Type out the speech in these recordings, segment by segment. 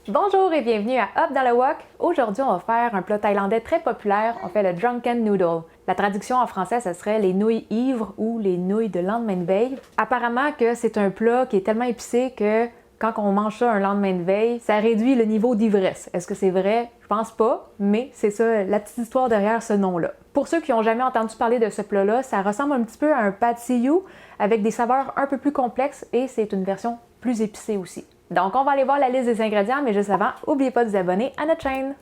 Bonjour et bienvenue à Up dans le Wok. Aujourd'hui, on va faire un plat thaïlandais très populaire. On fait le Drunken Noodle. La traduction en français, ce serait les nouilles ivres ou les nouilles de lendemain de veille. Apparemment que c'est un plat qui est tellement épicé que quand on mange ça un lendemain de veille, ça réduit le niveau d'ivresse. Est-ce que c'est vrai? Je pense pas, mais c'est ça la petite histoire derrière ce nom-là. Pour ceux qui n'ont jamais entendu parler de ce plat-là, ça ressemble un petit peu à un pad see ew avec des saveurs un peu plus complexes et c'est une version plus épicée aussi. Donc, on va aller voir la liste des ingrédients, mais juste avant, n'oubliez pas de vous abonner à notre chaîne.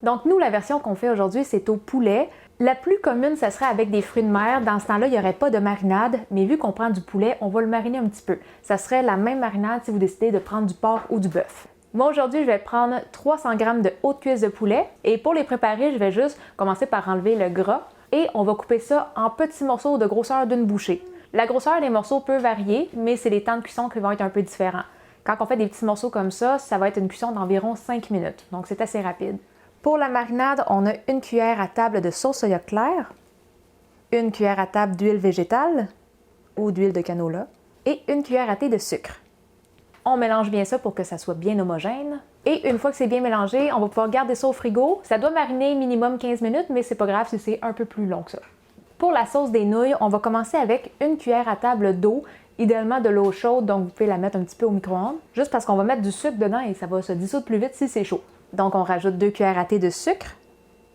Donc, nous, la version qu'on fait aujourd'hui, c'est au poulet. La plus commune, ça serait avec des fruits de mer. Dans ce temps-là, il n'y aurait pas de marinade, mais vu qu'on prend du poulet, on va le mariner un petit peu. Ça serait la même marinade si vous décidez de prendre du porc ou du bœuf. Moi, aujourd'hui, je vais prendre 300 g de haute cuisse de poulet et pour les préparer, je vais juste commencer par enlever le gras et on va couper ça en petits morceaux de grosseur d'une bouchée. La grosseur des morceaux peut varier, mais c'est les temps de cuisson qui vont être un peu différents. Quand on fait des petits morceaux comme ça va être une cuisson d'environ 5 minutes, donc c'est assez rapide. Pour la marinade, on a une cuillère à table de sauce soya claire, une cuillère à table d'huile végétale ou d'huile de canola et une cuillère à thé de sucre. On mélange bien ça pour que ça soit bien homogène. Et une fois que c'est bien mélangé, on va pouvoir garder ça au frigo. Ça doit mariner minimum 15 minutes, mais c'est pas grave si c'est un peu plus long que ça. Pour la sauce des nouilles, on va commencer avec une cuillère à table d'eau, idéalement de l'eau chaude, donc vous pouvez la mettre un petit peu au micro-ondes, juste parce qu'on va mettre du sucre dedans et ça va se dissoudre plus vite si c'est chaud. Donc on rajoute 2 cuillères à thé de sucre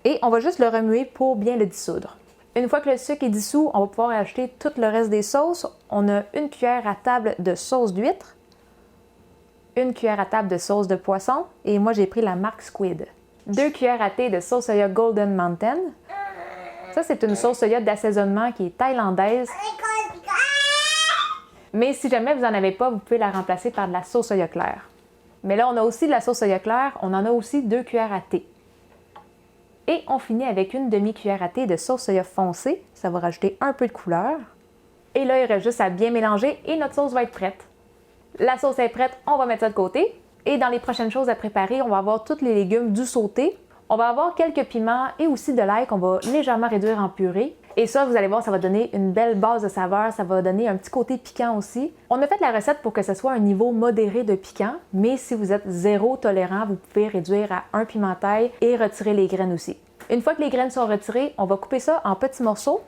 et on va juste le remuer pour bien le dissoudre. Une fois que le sucre est dissous, on va pouvoir ajouter tout le reste des sauces. On a une cuillère à table de sauce d'huître, une cuillère à table de sauce de poisson, et moi j'ai pris la marque Squid. 2 cuillères à thé de sauce soya Golden Mountain. Ça, c'est une sauce soya d'assaisonnement qui est thaïlandaise. Mais si jamais vous n'en avez pas, vous pouvez la remplacer par de la sauce soya claire. Mais là, on a aussi de la sauce soya claire, on en a aussi 2 cuillères à thé. Et on finit avec une demi-cuillère à thé de sauce soya foncée. Ça va rajouter un peu de couleur. Et là, il reste juste à bien mélanger et notre sauce va être prête. La sauce est prête, on va mettre ça de côté. Et dans les prochaines choses à préparer, on va avoir tous les légumes du sauté. On va avoir quelques piments et aussi de l'ail qu'on va légèrement réduire en purée. Et ça, vous allez voir, ça va donner une belle base de saveur, ça va donner un petit côté piquant aussi. On a fait la recette pour que ce soit un niveau modéré de piquant, mais si vous êtes zéro tolérant, vous pouvez réduire à un pimentail et retirer les graines aussi. Une fois que les graines sont retirées, on va couper ça en petits morceaux.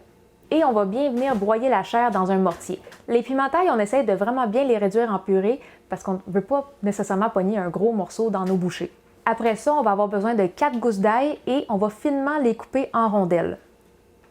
Et on va bien venir broyer la chair dans un mortier. Les pimentailles, on essaie de vraiment bien les réduire en purée parce qu'on ne veut pas nécessairement pogner un gros morceau dans nos bouchées. Après ça, on va avoir besoin de 4 gousses d'ail et on va finement les couper en rondelles.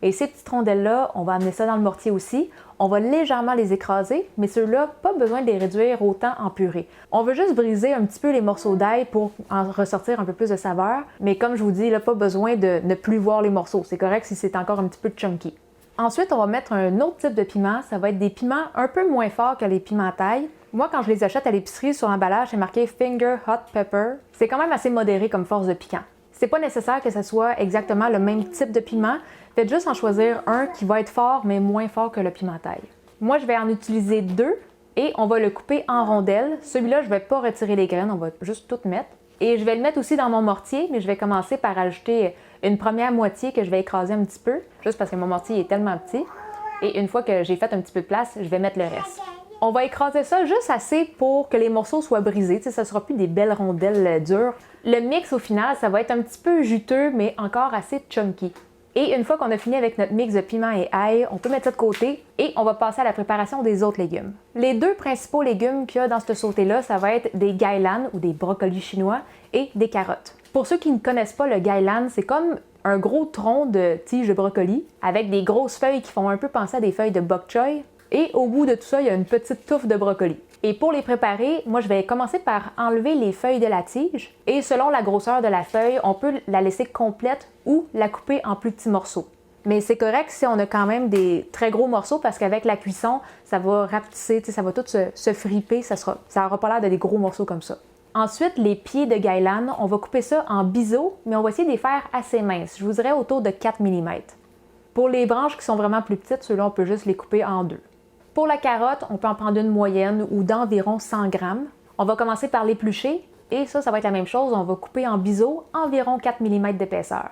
Et ces petites rondelles-là, on va amener ça dans le mortier aussi. On va légèrement les écraser, mais ceux-là, pas besoin de les réduire autant en purée. On veut juste briser un petit peu les morceaux d'ail pour en ressortir un peu plus de saveur. Mais comme je vous dis, là, pas besoin de ne plus voir les morceaux. C'est correct si c'est encore un petit peu chunky. Ensuite, on va mettre un autre type de piment. Ça va être des piments un peu moins forts que les piments thaï. Moi, quand je les achète à l'épicerie, sur l'emballage, c'est marqué Finger Hot Pepper. C'est quand même assez modéré comme force de piquant. C'est pas nécessaire que ce soit exactement le même type de piment. Faites juste en choisir un qui va être fort, mais moins fort que le piment thaï. Moi, je vais en utiliser 2 et on va le couper en rondelles. Celui-là, je vais pas retirer les graines, on va juste tout mettre. Et je vais le mettre aussi dans mon mortier, mais je vais commencer par ajouter une première moitié que je vais écraser un petit peu, juste parce que mon mortier est tellement petit. Et une fois que j'ai fait un petit peu de place, je vais mettre le reste. On va écraser ça juste assez pour que les morceaux soient brisés. Ça ne sera plus des belles rondelles dures. Le mix, au final, ça va être un petit peu juteux, mais encore assez chunky. Et une fois qu'on a fini avec notre mix de piment et ail, on peut mettre ça de côté et on va passer à la préparation des autres légumes. Les 2 principaux légumes qu'il y a dans ce sauté-là, ça va être des gailan ou des brocolis chinois et des carottes. Pour ceux qui ne connaissent pas le gailan, c'est comme un gros tronc de tige de brocoli avec des grosses feuilles qui font un peu penser à des feuilles de bok choy. Et au bout de tout ça, il y a une petite touffe de brocoli. Et pour les préparer, moi je vais commencer par enlever les feuilles de la tige. Et selon la grosseur de la feuille, on peut la laisser complète ou la couper en plus petits morceaux. Mais c'est correct si on a quand même des très gros morceaux parce qu'avec la cuisson, ça va rapetisser, ça va tout se friper, ça n'aura pas l'air de des gros morceaux comme ça. Ensuite, les pieds de gailan, on va couper ça en biseaux, mais on va essayer de les faire assez minces. Je vous dirais autour de 4 mm. Pour les branches qui sont vraiment plus petites, ceux-là, on peut juste les couper en 2. Pour la carotte, on peut en prendre une moyenne ou d'environ 100 grammes. On va commencer par l'éplucher et ça va être la même chose. On va couper en biseaux environ 4 mm d'épaisseur.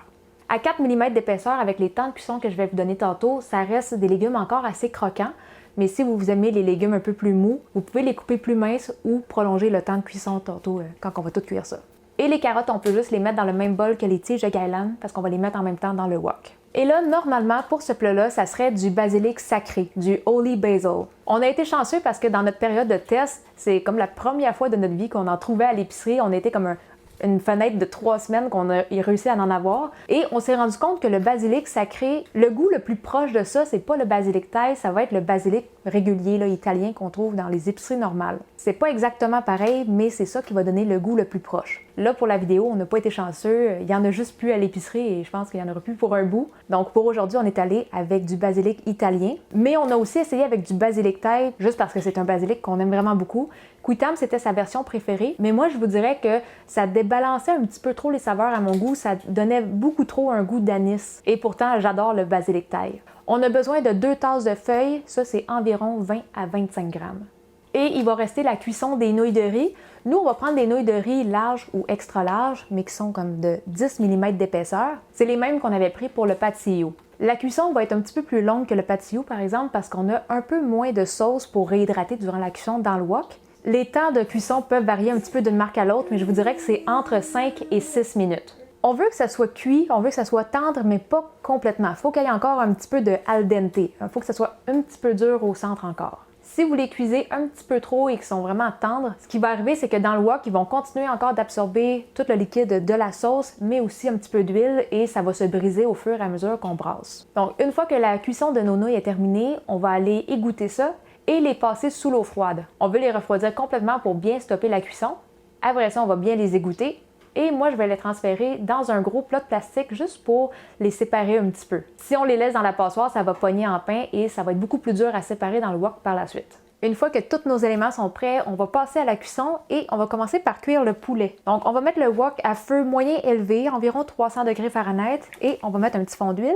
À 4 mm d'épaisseur, avec les temps de cuisson que je vais vous donner tantôt, ça reste des légumes encore assez croquants. Mais si vous aimez les légumes un peu plus mous, vous pouvez les couper plus minces ou prolonger le temps de cuisson tantôt quand on va tout cuire ça. Et les carottes, on peut juste les mettre dans le même bol que les tiges de Guylaine parce qu'on va les mettre en même temps dans le wok. Et là, normalement, pour ce plat-là, ça serait du basilic sacré, du holy basil. On a été chanceux parce que dans notre période de test, c'est comme la première fois de notre vie qu'on en trouvait à l'épicerie. On était comme une fenêtre de 3 semaines qu'on a réussi à en avoir. Et on s'est rendu compte que le basilic sacré, le goût le plus proche de ça, c'est pas le basilic thaï, ça va être le basilic régulier, là, italien, qu'on trouve dans les épiceries normales. C'est pas exactement pareil, mais c'est ça qui va donner le goût le plus proche. Là, pour la vidéo, on n'a pas été chanceux. Il y en a juste plus à l'épicerie et je pense qu'il y en aura plus pour un bout. Donc pour aujourd'hui, on est allé avec du basilic italien. Mais on a aussi essayé avec du basilic thaï, juste parce que c'est un basilic qu'on aime vraiment beaucoup. Quitam, c'était sa version préférée, mais moi, je vous dirais que ça débalançait un petit peu trop les saveurs à mon goût. Ça donnait beaucoup trop un goût d'anis. Et pourtant, j'adore le basilic thaï. On a besoin de 2 tasses de feuilles. Ça, c'est environ 20 à 25 grammes. Et il va rester la cuisson des nouilles de riz. Nous, on va prendre des nouilles de riz larges ou extra larges, mais qui sont comme de 10 mm d'épaisseur. C'est les mêmes qu'on avait pris pour le patio. La cuisson va être un petit peu plus longue que le patio, par exemple, parce qu'on a un peu moins de sauce pour réhydrater durant la cuisson dans le wok. Les temps de cuisson peuvent varier un petit peu d'une marque à l'autre, mais je vous dirais que c'est entre 5 et 6 minutes. On veut que ça soit cuit, on veut que ça soit tendre, mais pas complètement. Il faut qu'il y ait encore un petit peu de al dente. Il faut que ça soit un petit peu dur au centre encore. Si vous les cuisez un petit peu trop et qu'ils sont vraiment tendres, ce qui va arriver, c'est que dans le wok, ils vont continuer encore d'absorber tout le liquide de la sauce, mais aussi un petit peu d'huile et ça va se briser au fur et à mesure qu'on brasse. Donc, une fois que la cuisson de nos nouilles est terminée, on va aller égoutter ça et les passer sous l'eau froide. On veut les refroidir complètement pour bien stopper la cuisson. Après ça, on va bien les égoutter. Et moi, je vais les transférer dans un gros plat de plastique juste pour les séparer un petit peu. Si on les laisse dans la passoire, ça va pogner en pain et ça va être beaucoup plus dur à séparer dans le wok par la suite. Une fois que tous nos éléments sont prêts, on va passer à la cuisson et on va commencer par cuire le poulet. Donc, on va mettre le wok à feu moyen élevé, environ 300 degrés Fahrenheit, et on va mettre un petit fond d'huile.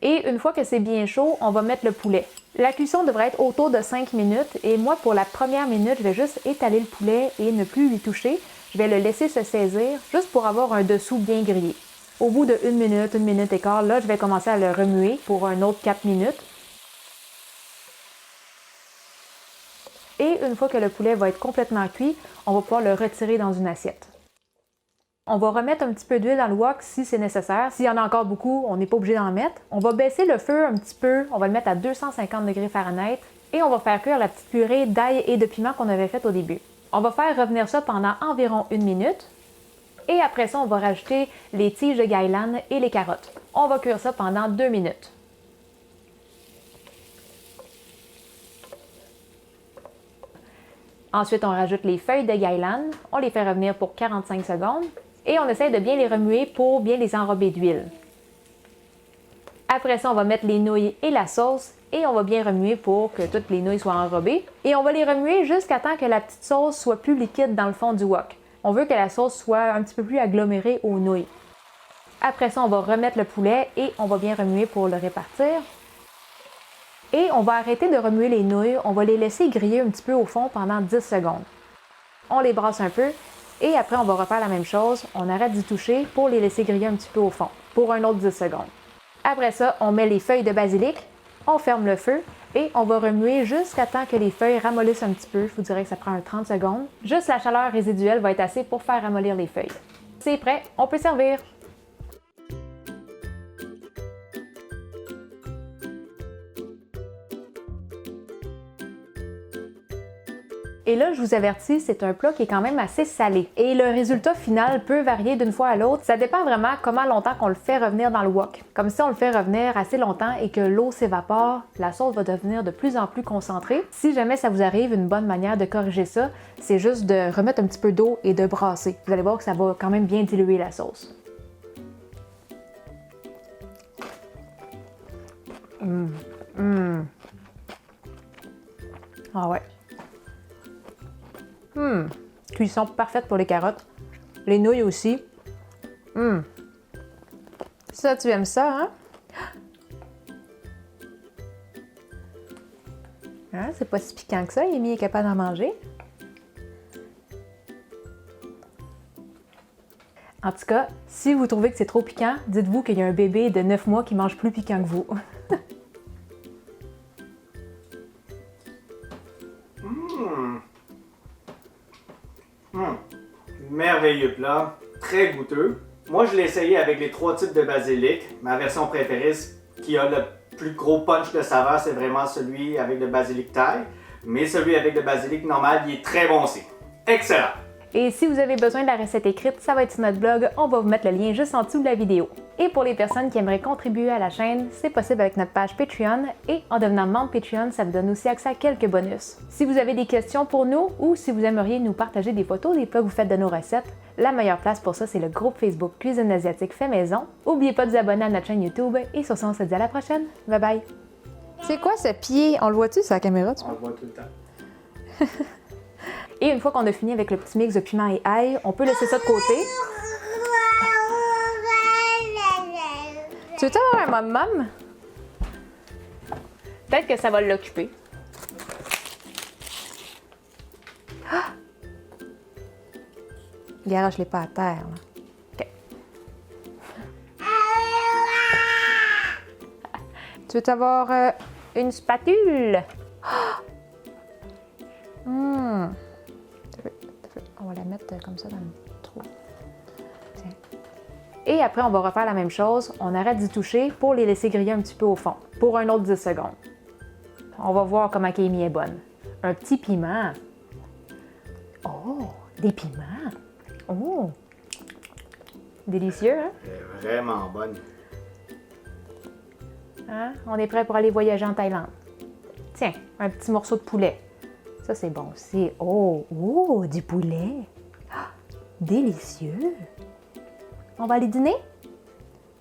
Et une fois que c'est bien chaud, on va mettre le poulet. La cuisson devrait être autour de 5 minutes et moi, pour la première minute, je vais juste étaler le poulet et ne plus lui toucher. Je vais le laisser se saisir juste pour avoir un dessous bien grillé. Au bout de 1 minute et quart, là, je vais commencer à le remuer pour un autre 4 minutes. Et une fois que le poulet va être complètement cuit, on va pouvoir le retirer dans une assiette. On va remettre un petit peu d'huile dans le wok si c'est nécessaire. S'il y en a encore beaucoup, on n'est pas obligé d'en mettre. On va baisser le feu un petit peu, on va le mettre à 250 degrés Fahrenheit et on va faire cuire la petite purée d'ail et de piment qu'on avait faite au début. On va faire revenir ça pendant environ 1 minute et après ça, on va rajouter les tiges de Guylaine et les carottes. On va cuire ça pendant 2 minutes. Ensuite, on rajoute les feuilles de Guylaine, on les fait revenir pour 45 secondes et on essaie de bien les remuer pour bien les enrober d'huile. Après ça, on va mettre les nouilles et la sauce et on va bien remuer pour que toutes les nouilles soient enrobées. Et on va les remuer jusqu'à temps que la petite sauce soit plus liquide dans le fond du wok. On veut que la sauce soit un petit peu plus agglomérée aux nouilles. Après ça, on va remettre le poulet et on va bien remuer pour le répartir. Et on va arrêter de remuer les nouilles, on va les laisser griller un petit peu au fond pendant 10 secondes. On les brasse un peu et après on va refaire la même chose, on arrête d'y toucher pour les laisser griller un petit peu au fond, pour un autre 10 secondes. Après ça, on met les feuilles de basilic, on ferme le feu et on va remuer jusqu'à temps que les feuilles ramollissent un petit peu, je vous dirais que ça prend 30 secondes. Juste la chaleur résiduelle va être assez pour faire ramollir les feuilles. C'est prêt, on peut servir! Et là, je vous avertis, c'est un plat qui est quand même assez salé. Et le résultat final peut varier d'une fois à l'autre. Ça dépend vraiment comment longtemps qu'on le fait revenir dans le wok. Comme si on le fait revenir assez longtemps et que l'eau s'évapore, la sauce va devenir de plus en plus concentrée. Si jamais ça vous arrive, une bonne manière de corriger ça, c'est juste de remettre un petit peu d'eau et de brasser. Vous allez voir que ça va quand même bien diluer la sauce. Ah ouais. Cuisson parfaite pour les carottes. Les nouilles aussi. Ça, tu aimes ça, hein? Hein? C'est pas si piquant que ça. Amy est capable d'en manger. En tout cas, si vous trouvez que c'est trop piquant, dites-vous qu'il y a un bébé de 9 mois qui mange plus piquant que vous. Merveilleux plat, très goûteux. Moi, je l'ai essayé avec les 3 types de basilic. Ma version préférée, qui a le plus gros punch de saveur, c'est vraiment celui avec le basilic thaï. Mais celui avec le basilic normal, il est très bon aussi. Excellent! Et si vous avez besoin de la recette écrite, ça va être sur notre blog, on va vous mettre le lien juste en dessous de la vidéo. Et pour les personnes qui aimeraient contribuer à la chaîne, c'est possible avec notre page Patreon et en devenant membre Patreon, ça vous donne aussi accès à quelques bonus. Si vous avez des questions pour nous ou si vous aimeriez nous partager des photos des plats que vous faites de nos recettes, la meilleure place pour ça, c'est le groupe Facebook Cuisine asiatique fait maison. N'oubliez pas de vous abonner à notre chaîne YouTube et sur ça, on se dit à la prochaine. Bye bye! C'est quoi ce pied? On le voit-tu sur la caméra? On le voit tout le temps. Et une fois qu'on a fini avec le petit mix de piment et ail, on peut laisser ça de côté. Tu veux avoir un mom-mom? Peut-être que ça va l'occuper. Ah! Garoche-les pas à terre. Là. OK. Tu veux avoir une spatule? On va la mettre comme ça dans le trou. Tiens. Et après, on va refaire la même chose. On arrête d'y toucher pour les laisser griller un petit peu au fond, pour un autre 10 secondes. On va voir comment Amy est bonne. Un petit piment. Oh, des piments. Oh, délicieux, hein? Elle est vraiment bonne. Hein? On est prêt pour aller voyager en Thaïlande. Tiens, un petit morceau de poulet. Ça, c'est bon aussi. Oh, du poulet. Ah, délicieux. On va aller dîner?